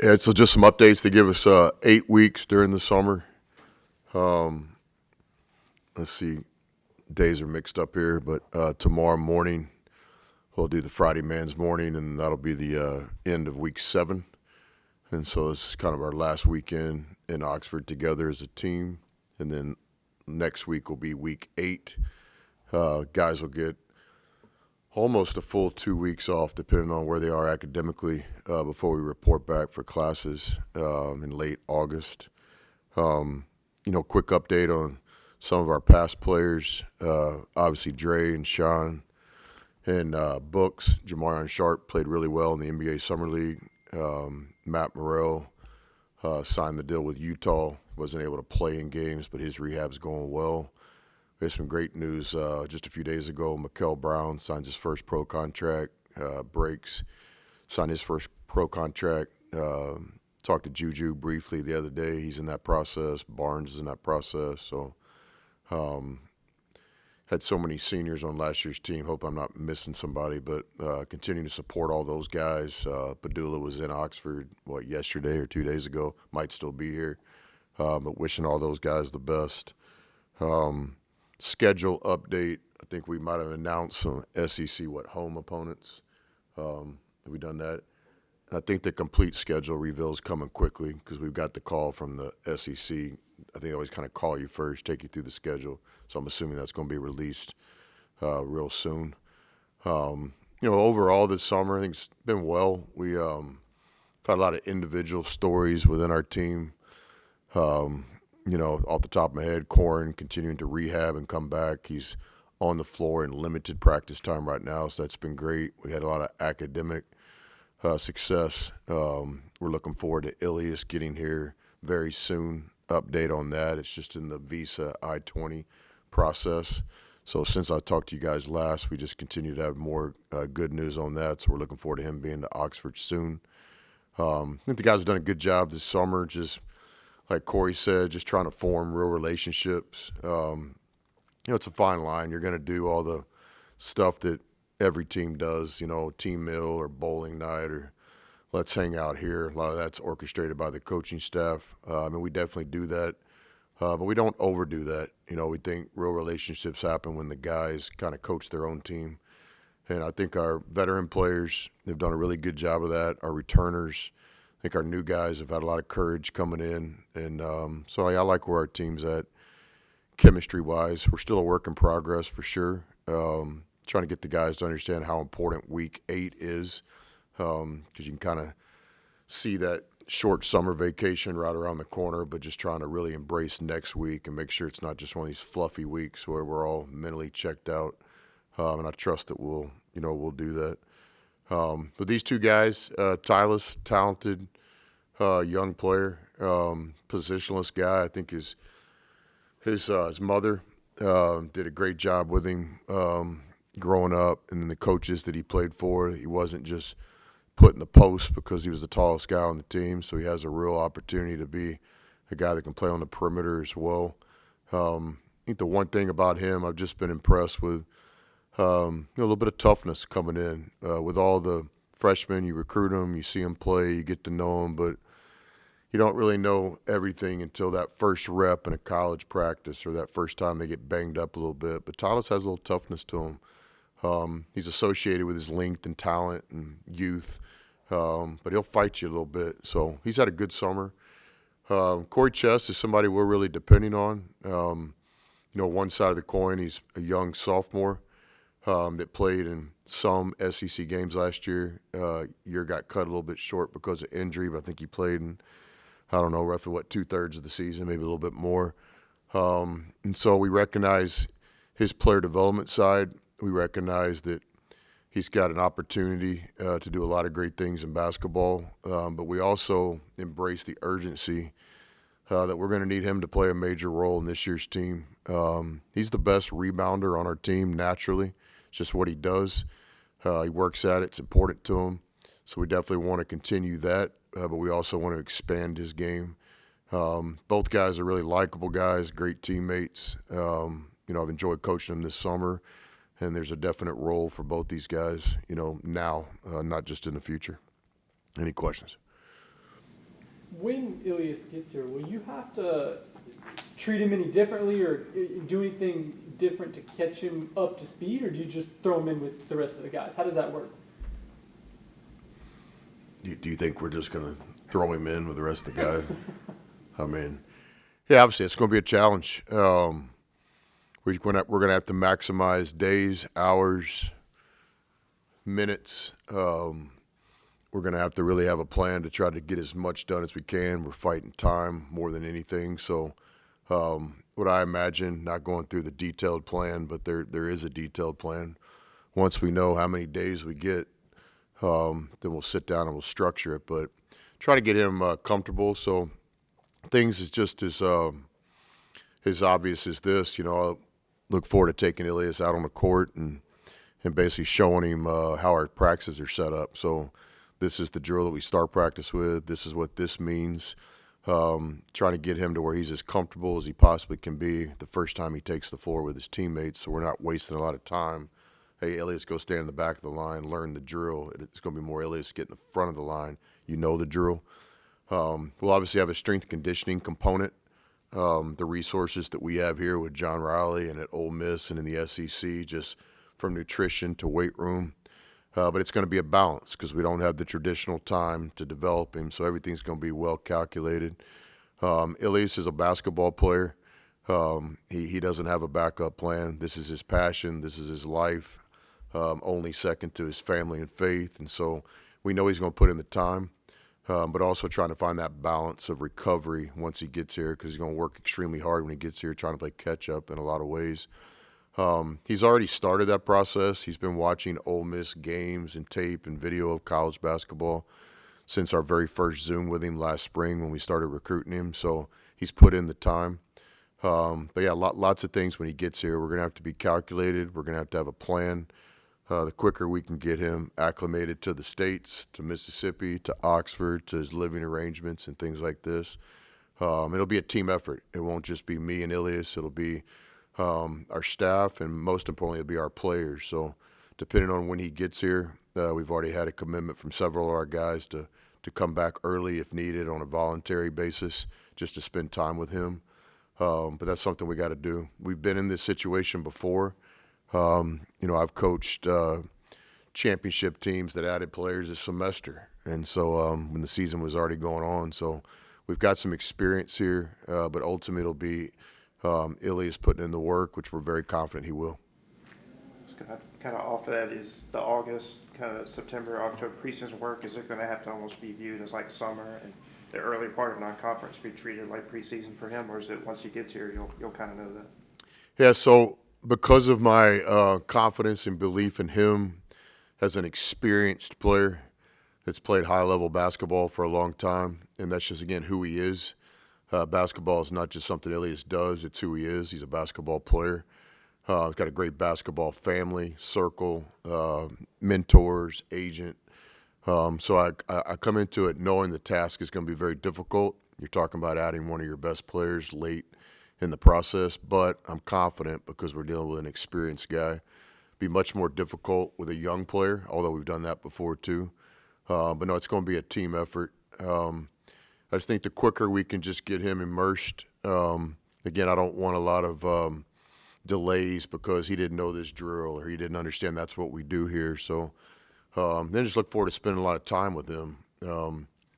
Yeah, so just some updates. They give us 8 weeks during the summer. Let's see, days are mixed up here, but tomorrow morning we'll do the Friday Man's Morning, and that'll be the end of week 7. And so this is kind of our last weekend in Oxford together as a team. And then next week will be week 8. Guys will get almost a full 2 weeks off, depending on where they are academically, before we report back for classes in late August. Quick update on some of our past players. Obviously, Dre and Sean and Books. Jamarion Sharp played really well in the NBA Summer League. Matt Morrell signed the deal with Utah. Wasn't able to play in games, but his rehab's going well. We had some great news just a few days ago. Mikel Brown signs his first pro contract. Breaks signed his first pro contract. Talked to Juju briefly the other day. He's in that process. Barnes is in that process. So had so many seniors on last year's team. Hope I'm not missing somebody, but continuing to support all those guys. Padula was in Oxford, yesterday or 2 days ago. Might still be here. But wishing all those guys the best. Schedule update. I think we might have announced some SEC home opponents. Have we done that? I think the complete schedule reveal is coming quickly because we've got the call from the SEC. I think they always kind of call you first, take you through the schedule. So I'm assuming that's going to be released real soon. Overall this summer, I think it's been well. We had a lot of individual stories within our team. Off the top of my head, Corin continuing to rehab and come back. He's on the floor in limited practice time right now, so that's been great. We had a lot of academic success. We're looking forward to Ilias getting here very soon. Update on that. It's just in the visa I-20 process. So since I talked to you guys last, we just continue to have more good news on that. So we're looking forward to him being to Oxford soon. I think the guys have done a good job this summer, just like Corey said, just trying to form real relationships. It's a fine line. You're going to do all the stuff that every team does, team meal or bowling night or let's hang out here. A lot of that's orchestrated by the coaching staff. We definitely do that, but we don't overdo that. We think real relationships happen when the guys kind of coach their own team. And I think our veteran players, they've done a really good job of that. Our returners, I think our new guys have had a lot of courage coming in. And I like where our team's at chemistry-wise. We're still a work in progress for sure. Trying to get the guys to understand how important week 8 is, because you can kind of see that short summer vacation right around the corner, but just trying to really embrace next week and make sure it's not just one of these fluffy weeks where we're all mentally checked out. And I trust that we'll do that. But these two guys, Tyler, talented young player, positionless guy. I think his mother did a great job with him growing up, and then the coaches that he played for, he wasn't just put in the post because he was the tallest guy on the team. So he has a real opportunity to be a guy that can play on the perimeter as well. I think the one thing about him, I've just been impressed with. A little bit of toughness coming in. With all the freshmen, you recruit them, you see them play, you get to know them, but you don't really know everything until that first rep in a college practice or that first time they get banged up a little bit. But Talis has a little toughness to him. He's associated with his length and talent and youth, but he'll fight you a little bit. So he's had a good summer. Corey Chess is somebody we're really depending on. One side of the coin, he's a young sophomore. That played in some SEC games last year. Year got cut a little bit short because of injury, but I think he played in, roughly 2/3 of the season, maybe a little bit more. And so we recognize his player development side. We recognize that he's got an opportunity to do a lot of great things in basketball, but we also embrace the urgency that we're going to need him to play a major role in this year's team. He's the best rebounder on our team naturally. It's just what he does. He works at it. It's important to him. So we definitely want to continue that, but we also want to expand his game. Both guys are really likable guys, great teammates. I've enjoyed coaching them this summer, and there's a definite role for both these guys, now, not just in the future. Any questions? When Ilias gets here, will you have to treat him any differently or do anything different to catch him up to speed, or do you just throw him in with the rest of the guys? How does that work? Do you think we're just going to throw him in with the rest of the guys? I mean, yeah, obviously it's going to be a challenge. We're going to have to maximize days, hours, minutes. We're going to have to really have a plan to try to get as much done as we can. We're fighting time more than anything. So what I imagine, not going through the detailed plan, but there is a detailed plan. Once we know how many days we get, then we'll sit down and we'll structure it. But try to get him comfortable. So things is just as obvious as this. I look forward to taking Ilias out on the court and basically showing him how our practices are set up. So this is the drill that we start practice with. This is what this means. Trying to get him to where he's as comfortable as he possibly can be the first time he takes the floor with his teammates, so we're not wasting a lot of time. Hey, Ilias, go stand in the back of the line, learn the drill. It's going to be more Ilias get in the front of the line. You know the drill. We'll obviously have a strength conditioning component. The resources that we have here with John Riley and at Ole Miss and in the SEC, just from nutrition to weight room. But it's going to be a balance because we don't have the traditional time to develop him, so everything's going to be well calculated. Ilias is a basketball player. He doesn't have a backup plan. This is his passion. This is his life, only second to his family and faith. And so we know he's going to put in the time, but also trying to find that balance of recovery once he gets here because he's going to work extremely hard when he gets here, trying to play catch-up in a lot of ways. He's already started that process. He's been watching Ole Miss games and tape and video of college basketball since our very first Zoom with him last spring when we started recruiting him. So he's put in the time. But yeah, lots of things when he gets here. We're going to have to be calculated. We're going to have a plan. The quicker we can get him acclimated to the states, to Mississippi, to Oxford, to his living arrangements and things like this, it'll be a team effort. It won't just be me and Ilias. It'll be our staff, and most importantly, it'll be our players. So depending on when he gets here, we've already had a commitment from several of our guys to come back early if needed on a voluntary basis just to spend time with him. But that's something we got to do. We've been in this situation before. I've coached championship teams that added players this semester, and so when the season was already going on. So we've got some experience here, but ultimately it'll be Ilias putting in the work, which we're very confident he will. Kind of off of that, is the August, kind of September, October preseason work, is it going to have to almost be viewed as like summer and the early part of non-conference be treated like preseason for him, or is it once he gets here, you'll kind of know that? Yeah, so because of my confidence and belief in him as an experienced player that's played high-level basketball for a long time, and that's just, again, who he is. Basketball is not just something Ilias does, it's who he is. He's a basketball player. He's got a great basketball family, circle, mentors, agent. So I come into it knowing the task is going to be very difficult. You're talking about adding one of your best players late in the process, but I'm confident because we're dealing with an experienced guy. Be much more difficult with a young player, although we've done that before too. But no, it's going to be a team effort. I just think the quicker we can just get him immersed, again, I don't want a lot of delays because he didn't know this drill or he didn't understand that's what we do here. So then just look forward to spending a lot of time with him.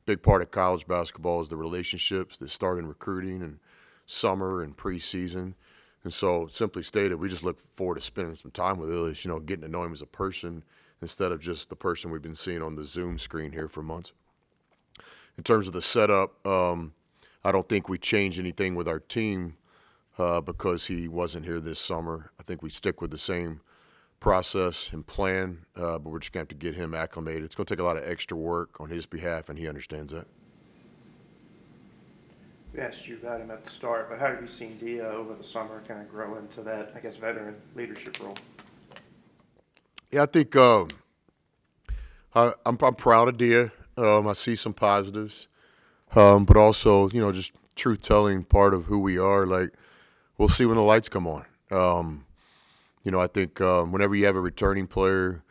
Big part of college basketball is the relationships that start in recruiting and summer and preseason. And so simply stated, we just look forward to spending some time with Ilias, getting to know him as a person instead of just the person we've been seeing on the Zoom screen here for months. In terms of the setup, I don't think we change anything with our team because he wasn't here this summer. I think we stick with the same process and plan, but we're just going to have to get him acclimated. It's going to take a lot of extra work on his behalf, and he understands that. We asked you about him at the start, but how have you seen Dia over the summer kind of grow into that, I guess, veteran leadership role? Yeah, I think I'm proud of Dia. I see some positives, but also, just truth-telling part of who we are. Like, we'll see when the lights come on. I think whenever you have a returning player,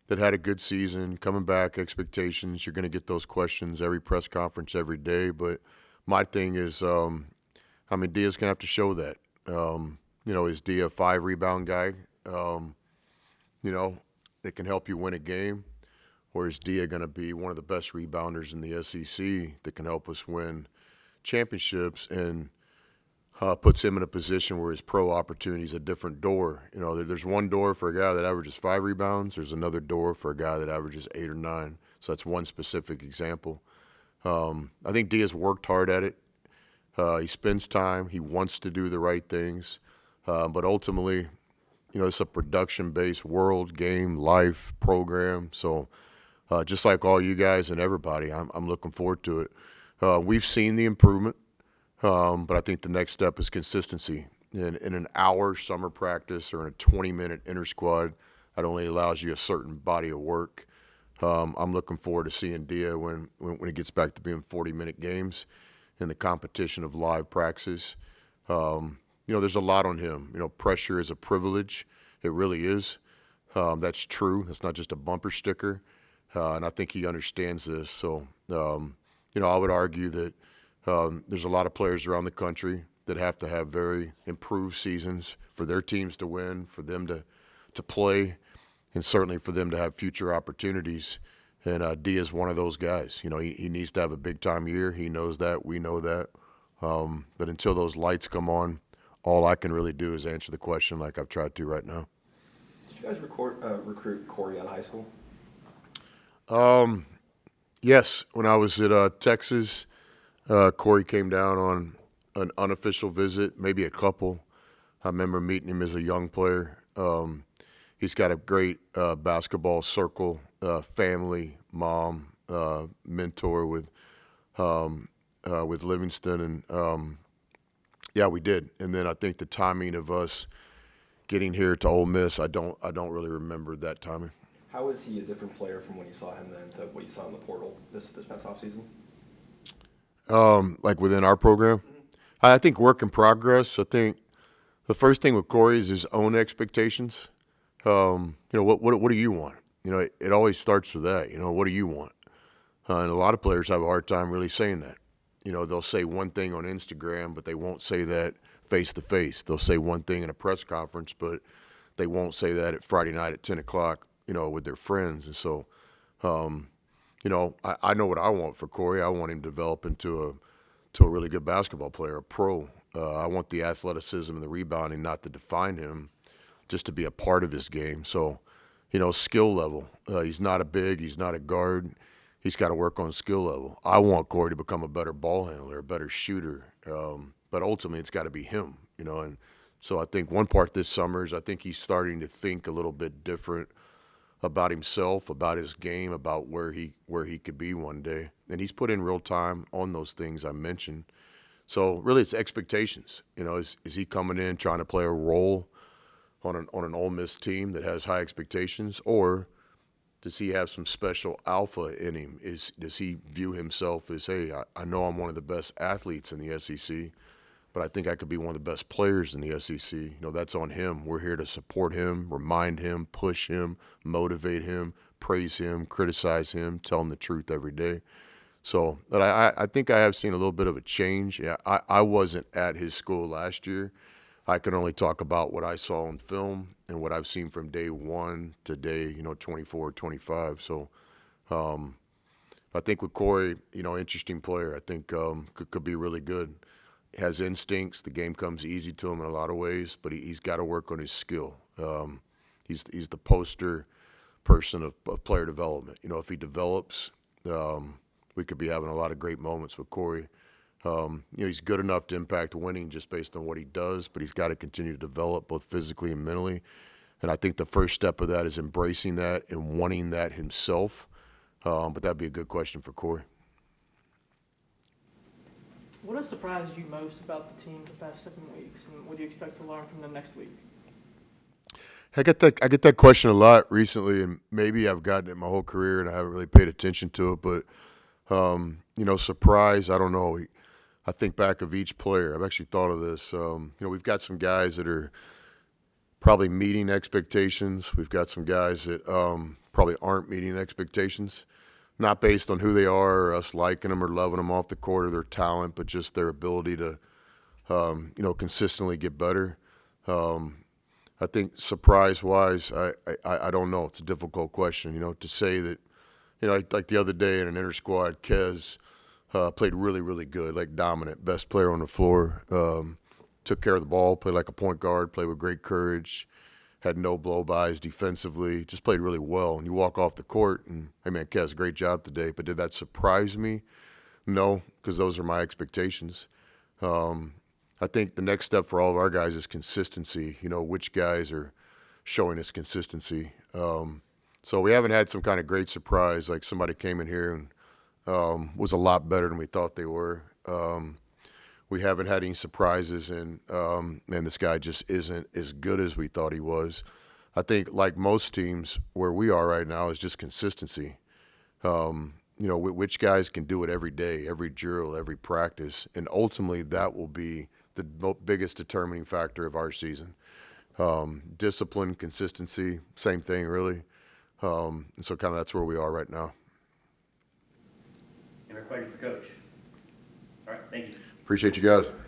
that had a good season, coming back, expectations. You're going to get those questions every press conference, every day. But my thing is, Dia's going to have to show that. Is Dia a 5 rebound guy, that can help you win a game? Or is Dia going to be one of the best rebounders in the SEC that can help us win championships and puts him in a position where his pro opportunity is a different door? There's one door for a guy that averages 5 rebounds. There's another door for a guy that averages 8 or 9. So that's one specific example. I think Dia's worked hard at it. He spends time. He wants to do the right things. But ultimately, it's a production-based world, game, life, program. So just like all you guys and everybody, I'm looking forward to it. We've seen the improvement, but I think the next step is consistency. In an hour summer practice or in a 20-minute inter-squad, that only allows you a certain body of work. I'm looking forward to seeing Dia when it gets back to being 40-minute games in the competition of live practices. There's a lot on him. Pressure is a privilege. It really is. That's true. That's not just a bumper sticker. And I think he understands this. So, I would argue that there's a lot of players around the country that have to have very improved seasons for their teams to win, for them to play, and certainly for them to have future opportunities. And D is one of those guys. He needs to have a big-time year. He knows that. We know that. But until those lights come on, all I can really do is answer the question like I've tried to right now. Did you guys recruit Corey out of high school? Yes. When I was at Texas, Corey came down on an unofficial visit, maybe a couple. I remember meeting him as a young player. He's got a great basketball circle, family, mom, mentor with Livingston, and yeah, we did. And then I think the timing of us getting here to Ole Miss, I don't really remember that timing. How is he a different player from when you saw him then to what you saw in the portal this past offseason? Like within our program? Mm-hmm. I think work in progress. I think the first thing with Corey is his own expectations. What do you want? It always starts with that. What do you want? And a lot of players have a hard time really saying that. They'll say one thing on Instagram, but they won't say that face to face. They'll say one thing in a press conference, but they won't say that at Friday night at 10 o'clock, with their friends. And so, I know what I want for Corey. I want him to develop into a really good basketball player, a pro. I want the athleticism and the rebounding not to define him, just to be a part of his game. So, skill level. He's not a big, he's not a guard. He's got to work on skill level. I want Corey to become a better ball handler, a better shooter. But ultimately, it's got to be him, And so I think one part this summer is I think he's starting to think a little bit different about himself, about his game, about where he could be one day. And he's put in real time on those things I mentioned. So really, it's expectations. Is he coming in trying to play a role on an Ole Miss team that has high expectations, or does he have some special alpha in him? Does he view himself as, hey, I know I'm one of the best athletes in the SEC, but I think I could be one of the best players in the SEC. That's on him. We're here to support him, remind him, push him, motivate him, praise him, criticize him, tell him the truth every day. So, but I think I have seen a little bit of a change. Yeah, I wasn't at his school last year. I can only talk about what I saw on film and what I've seen from day one to day, 24, 25. So I think with Corey, interesting player. I think could be really good. Has instincts. The game comes easy to him in a lot of ways, but he's got to work on his skill. He's the poster person of player development. If he develops, we could be having a lot of great moments with Corey. He's good enough to impact winning just based on what he does, but he's got to continue to develop both physically and mentally. And I think the first step of that is embracing that and wanting that himself. But that'd be a good question for Corey. What has surprised you most about the team the past 7 weeks, and what do you expect to learn from them next week? I get that question a lot recently, and maybe I've gotten it my whole career and I haven't really paid attention to it. But surprise, I don't know. I think back of each player. I've actually thought of this. We've got some guys that are probably meeting expectations. We've got some guys that probably aren't meeting expectations. Not based on who they are or us liking them or loving them off the court or their talent, but just their ability to, consistently get better. I think surprise-wise, I don't know. It's a difficult question, to say that, like the other day in an inter-squad, Kez played really, really good, like dominant, best player on the floor. Took care of the ball, played like a point guard, played with great courage, had no blow-bys defensively, just played really well. And you walk off the court and, hey, man, Kez, great job today. But did that surprise me? No, because those are my expectations. I think the next step for all of our guys is consistency, which guys are showing us consistency. So we haven't had some kind of great surprise, like somebody came in here and was a lot better than we thought they were. We haven't had any surprises, and this guy just isn't as good as we thought he was. I think, like most teams, where we are right now is just consistency. Which guys can do it every day, every drill, every practice, and ultimately that will be the biggest determining factor of our season. Discipline, consistency, same thing, really. And so kind of that's where we are right now. Any more questions for Coach? All right, thank you. Appreciate you guys.